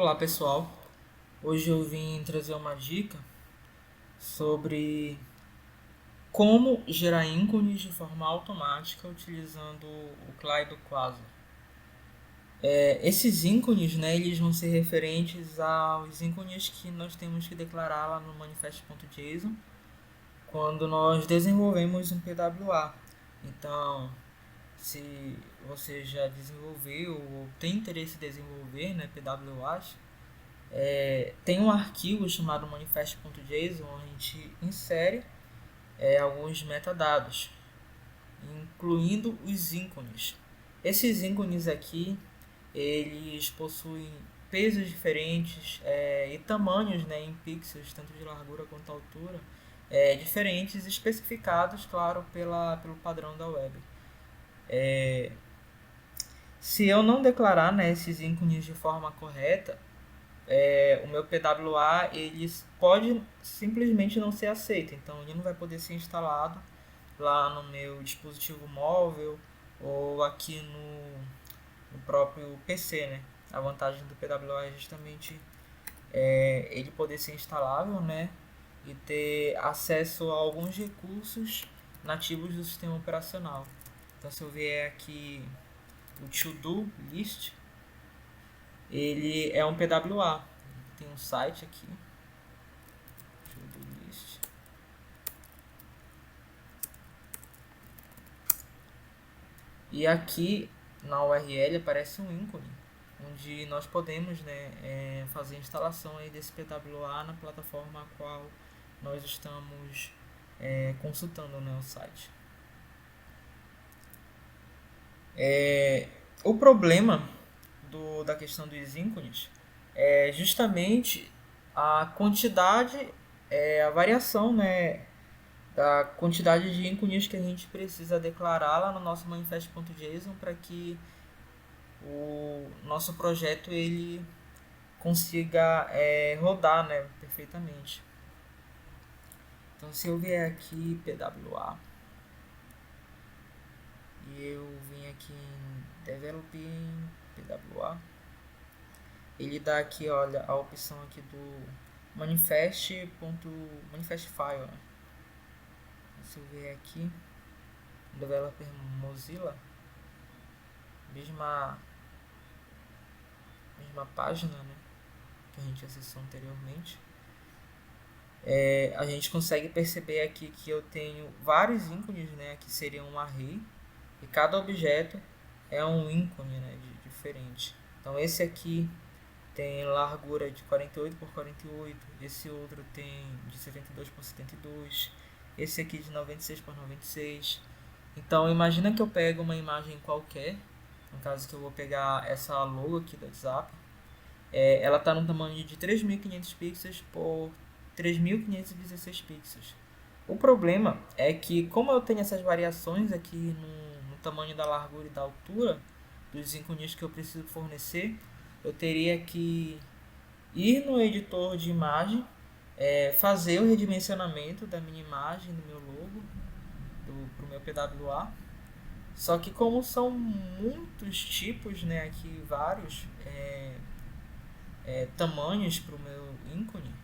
Olá pessoal, hoje eu vim trazer uma dica sobre como gerar ícones de forma automática utilizando o CLI do Quasar. Esses ícones, né, eles vão ser referentes aos ícones que nós temos que declarar lá no manifest.json quando nós desenvolvemos um PWA. Então, se você já desenvolveu ou tem interesse em desenvolver, né, PWAs, tem um arquivo chamado manifest.json onde a gente insere alguns metadados, incluindo os ícones. Esses ícones aqui, eles possuem pesos diferentes e tamanhos, né, em pixels, tanto de largura quanto altura, diferentes, especificados, claro, pelo padrão da web. Se eu não declarar, né, esses ícones de forma correta, o meu PWA ele pode simplesmente não ser aceito, então ele não vai poder ser instalado lá no meu dispositivo móvel ou aqui no próprio PC, né? A vantagem do PWA é justamente ele poder ser instalável, né? E ter acesso a alguns recursos nativos do sistema operacional. Então, se eu vier aqui o to-do list, ele é um PWA. Tem um site aqui, to-do list. E aqui na URL aparece um ícone, onde nós podemos, né, fazer a instalação aí desse PWA na plataforma a qual nós estamos consultando, né, o site. O problema da questão dos ícones é justamente a quantidade, a variação, né, da quantidade de ícones que a gente precisa declarar lá no nosso manifest.json para que o nosso projeto ele consiga rodar, né, perfeitamente. Então, se eu vier aqui PWA e eu vim aqui em Developing PWA, ele dá aqui, olha, a opção aqui do manifest file, né? Se eu vier aqui, Developer Mozilla, mesma página, né, que a gente acessou anteriormente, a gente consegue perceber aqui que eu tenho vários ícones, né, que seriam um array, e cada objeto é um ícone, né, diferente. Então esse aqui tem largura de 48 por 48, esse outro tem de 72 por 72, esse aqui de 96 por 96. Então imagina que eu pego uma imagem qualquer, no caso que eu vou pegar essa logo aqui do WhatsApp, ela está no tamanho de 3.500 pixels por 3.516 pixels. O problema é que, como eu tenho essas variações aqui no tamanho da largura e da altura dos ícones que eu preciso fornecer, eu teria que ir no editor de imagem, fazer o redimensionamento da minha imagem, do meu logo, para o meu PWA. Só que como são muitos tipos, né, aqui vários tamanhos para o meu ícone,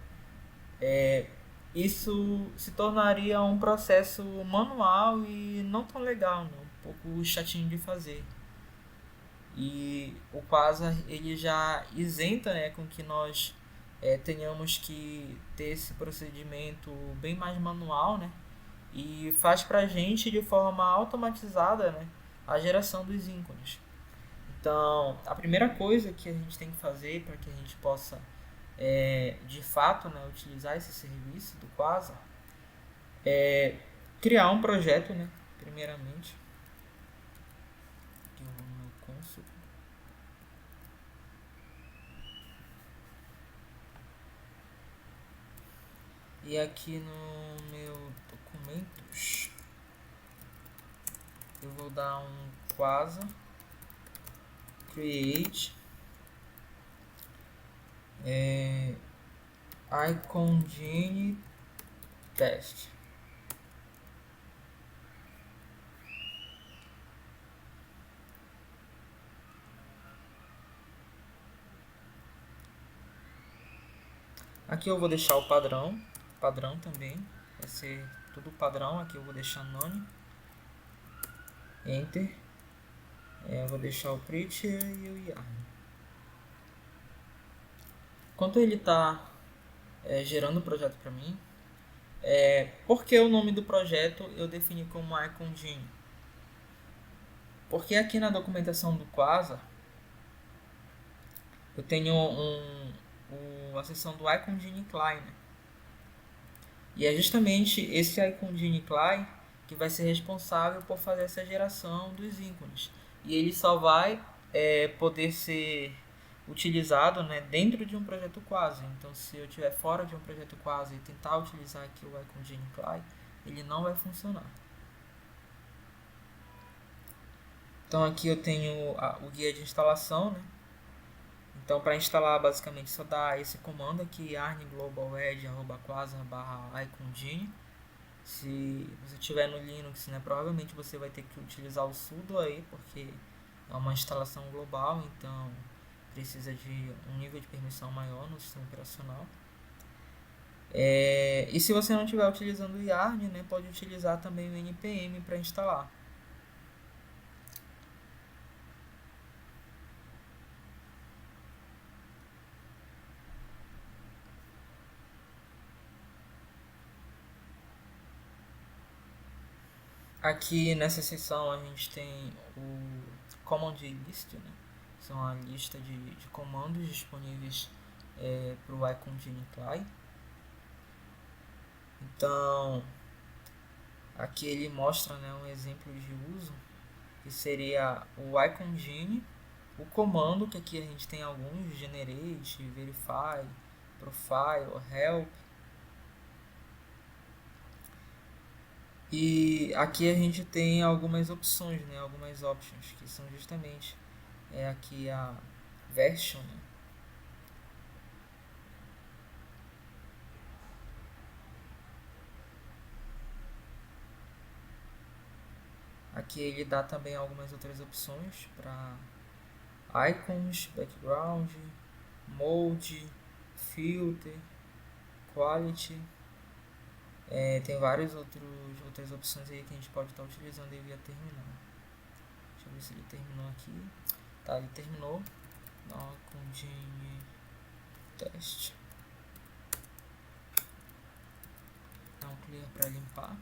isso se tornaria um processo manual e não tão legal, né? Um pouco chatinho de fazer. E o Quasar ele já isenta, né, com que nós tenhamos que ter esse procedimento bem mais manual, né? E faz pra gente de forma automatizada, né, a geração dos ícones. Então, a primeira coisa que a gente tem que fazer para que a gente possa de fato, né, utilizar esse serviço do Quasar é criar um projeto, né, primeiramente. Aqui no meu console. E aqui no meu documentos eu vou dar um Quasar create icongene test. Aqui eu vou deixar o padrão também, vai ser tudo padrão. Aqui eu vou deixar none, enter, eu vou deixar o preacher e o yarn. Enquanto ele está gerando o projeto para mim, por que o nome do projeto eu defini como IconGenie? Porque aqui na documentação do Quasar eu tenho a seção do IconGenie CLI, né? E é justamente esse IconGenie CLI que vai ser responsável por fazer essa geração dos ícones. E ele só vai poder ser utilizado, né, dentro de um projeto Quasar. Então, se eu estiver fora de um projeto Quasar e tentar utilizar aqui o IconGenie CLI, ele não vai funcionar. Então, aqui eu tenho o guia de instalação, né? Então, para instalar, basicamente, só dá esse comando aqui, yarn global /quasar/icongenie. Se você tiver no Linux, né, provavelmente você vai ter que utilizar o sudo aí, porque é uma instalação global, então precisa de um nível de permissão maior no sistema operacional. E se você não estiver utilizando o yarn, né, pode utilizar também o npm para instalar. Aqui nessa seção a gente tem o command list, né? São a lista de comandos disponíveis para o IconGenie CLI. Então, aqui ele mostra, né, um exemplo de uso, que seria o IconGenie, o comando, que aqui a gente tem alguns, generate, verify, profile, help. E aqui a gente tem algumas opções, né, algumas options, que são justamente aqui a version, né? Aqui ele dá também algumas outras opções para icons, background, mode, filter, quality. Tem várias outras opções aí que a gente pode estar utilizando aí via terminal. Deixa eu ver se ele terminou aqui. Tá, ele terminou. IconGenie teste. Dá um clear para limpar.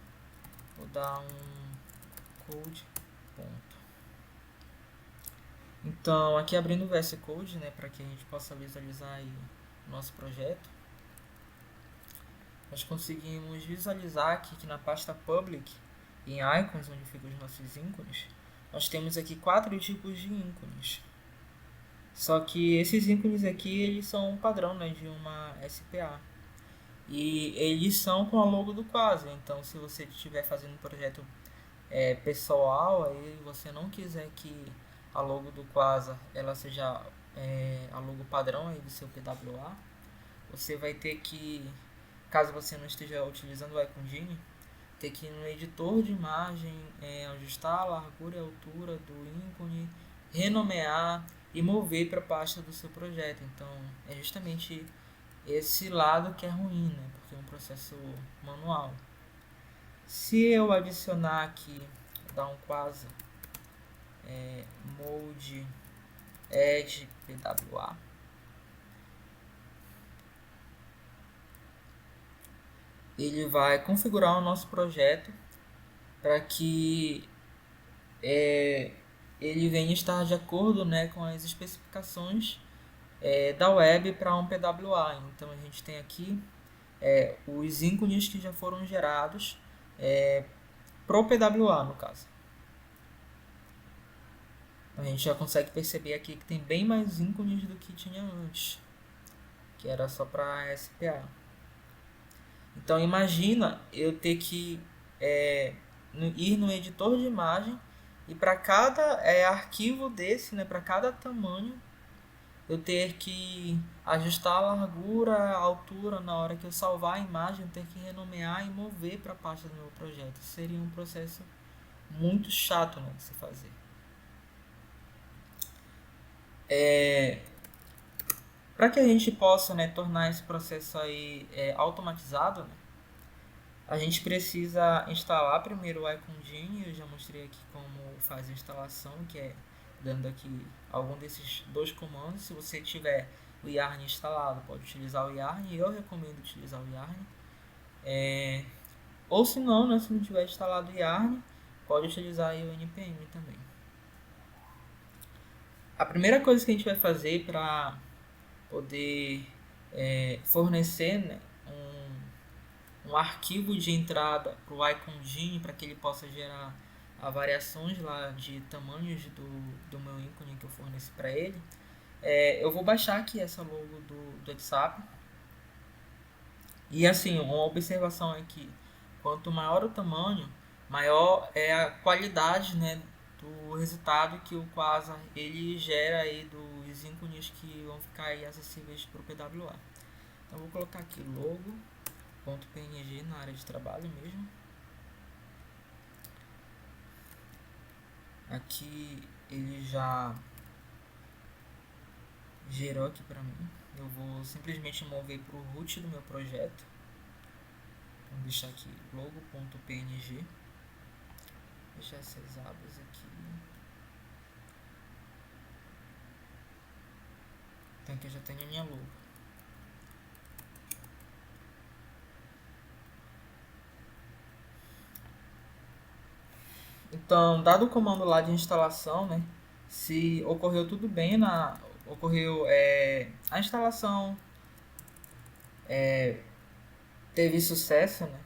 Vou dar um code ponto. Então, aqui abrindo o VS Code, né, para que a gente possa visualizar aí o nosso projeto. Nós conseguimos visualizar aqui que na pasta public, em icons, onde ficam os nossos ícones, nós temos aqui 4 tipos de ícones. Só que esses ícones aqui, eles são um padrão, né, de uma SPA. E eles são com a logo do Quasar. Então, se você estiver fazendo um projeto pessoal, aí você não quiser que a logo do Quasar ela seja a logo padrão aí do seu PWA, você vai ter que, caso você não esteja utilizando o IconGenie, ter que ir no editor de imagem, ajustar a largura e a altura do ícone, renomear e mover para a pasta do seu projeto. Então é justamente esse lado que é ruim, né? Porque é um processo manual. Se eu adicionar aqui, dar um Quasar mode add pwa, ele vai configurar o nosso projeto para que ele venha estar de acordo, né, com as especificações da web para um PWA. Então a gente tem aqui os ícones que já foram gerados pro PWA, no caso. A gente já consegue perceber aqui que tem bem mais ícones do que tinha antes, que era só para SPA. Então imagina eu ter que ir no editor de imagem e para cada arquivo desse, né, para cada tamanho, eu ter que ajustar a largura, a altura na hora que eu salvar a imagem, eu ter que renomear e mover para a pasta do meu projeto. Seria um processo muito chato, né, de se fazer. Para que a gente possa, né, tornar esse processo aí automatizado, né, a gente precisa instalar primeiro o IconGenie. Eu já mostrei aqui como faz a instalação, que é dando aqui algum desses dois comandos. Se você tiver o Yarn instalado, pode utilizar o Yarn. Eu recomendo utilizar o Yarn. Ou se não, né, se não tiver instalado o Yarn, pode utilizar aí o npm também. A primeira coisa que a gente vai fazer para poder fornecer, né, um arquivo de entrada para o IconGenie, para que ele possa gerar variações lá de tamanhos do meu ícone que eu forneci para ele. Eu vou baixar aqui essa logo do WhatsApp. E assim, uma observação é que quanto maior o tamanho, maior é a qualidade, né, do resultado que o Quasar ele gera aí dos ícones que vão ficar aí acessíveis para o PWA. Então vou colocar aqui logo.png na área de trabalho mesmo. Aqui ele já gerou aqui para mim. Eu vou simplesmente mover para o root do meu projeto. Vou deixar aqui logo.png. Deixar essas abas aqui. Então aqui eu já tenho a minha logo. Então, dado o comando lá de instalação, né, se ocorreu tudo bem, ocorreu a instalação, teve sucesso, né?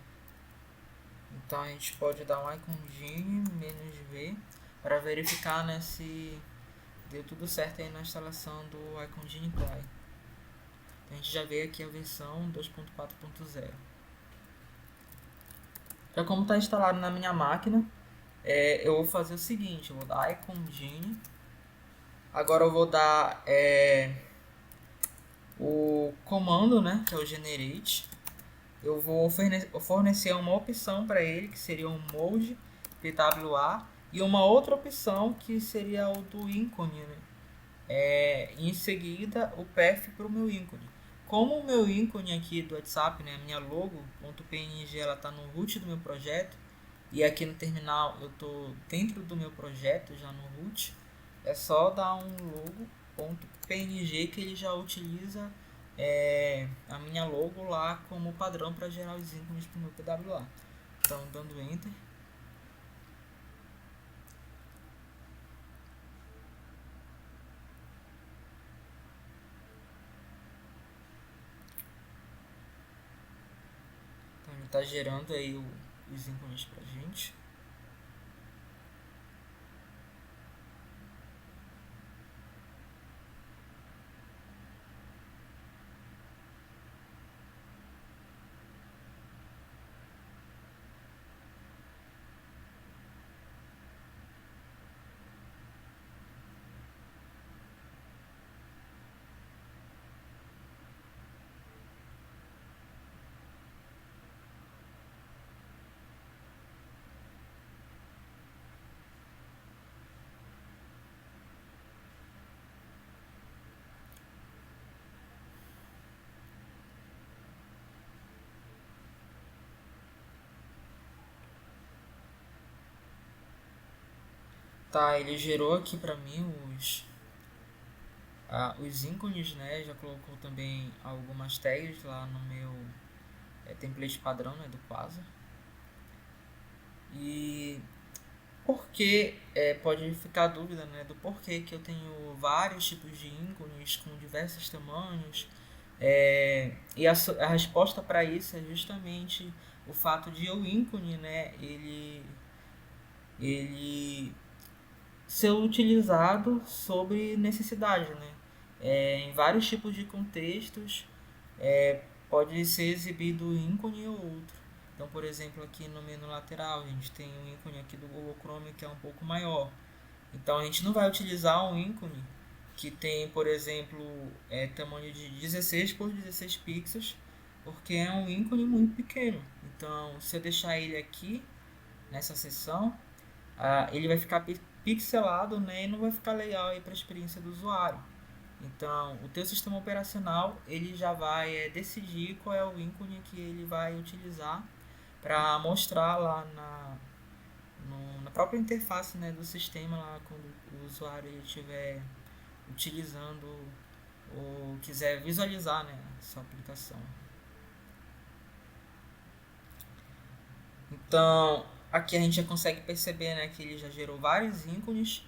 Então a gente pode dar um IconGenie -v para verificar, né, se deu tudo certo aí na instalação do IconGenie Cry. Então a gente já vê aqui a versão 2.4.0. Já como está instalado na minha máquina, eu vou fazer o seguinte: eu vou dar IconGenie. Agora eu vou dar o comando, né, que é o generate. Eu vou fornecer uma opção para ele, que seria um mode PWA, e uma outra opção que seria o do ícone, né? Em seguida o path para o meu ícone. Como o meu ícone aqui do WhatsApp, né, a minha logo.png, ela está no root do meu projeto, e aqui no terminal eu estou dentro do meu projeto, já no root, é só dar um logo.png que ele já utiliza a minha logo lá como padrão para gerar os ícones para o meu PWA. Então, dando Enter. Então, ele está gerando aí os ícones para a gente. Tá, ele gerou aqui para mim os ícones, né? Já colocou também algumas tags lá no meu template padrão, né, do Quasar. E porque pode ficar a dúvida, né, do porquê que eu tenho vários tipos de ícones com diversos tamanhos. E a resposta para isso é justamente o fato de o ícone, né, ele ser utilizado sobre necessidade, né? Em vários tipos de contextos, pode ser exibido um ícone ou outro. Então, por exemplo, aqui no menu lateral, a gente tem um ícone aqui do Google Chrome que é um pouco maior. Então, a gente não vai utilizar um ícone que tem, por exemplo, tamanho de 16 por 16 pixels, porque é um ícone muito pequeno. Então, se eu deixar ele aqui nessa seção, ele vai ficar pixelado, né, e não vai ficar legal para a experiência do usuário. Então, o teu sistema operacional ele já vai decidir qual é o ícone que ele vai utilizar para mostrar lá na própria interface, né, do sistema lá quando o usuário estiver utilizando ou quiser visualizar, né, a sua aplicação. Então, aqui a gente já consegue perceber, né, que ele já gerou vários ícones.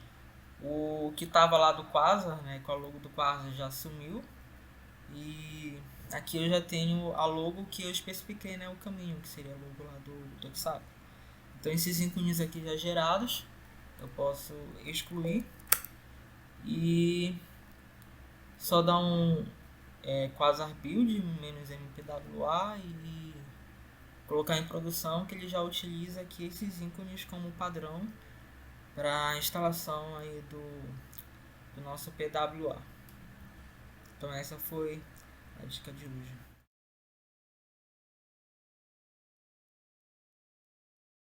O que estava lá do Quasar, né, com a logo do Quasar já sumiu. E aqui eu já tenho a logo que eu especifiquei, né, o caminho, que seria a logo lá do ToxApp. Então esses ícones aqui já gerados, eu posso excluir e só dar um Quasar build -mpwa e colocar em produção, que ele já utiliza aqui esses ícones como padrão para a instalação aí do nosso PWA. Então essa foi a dica de hoje.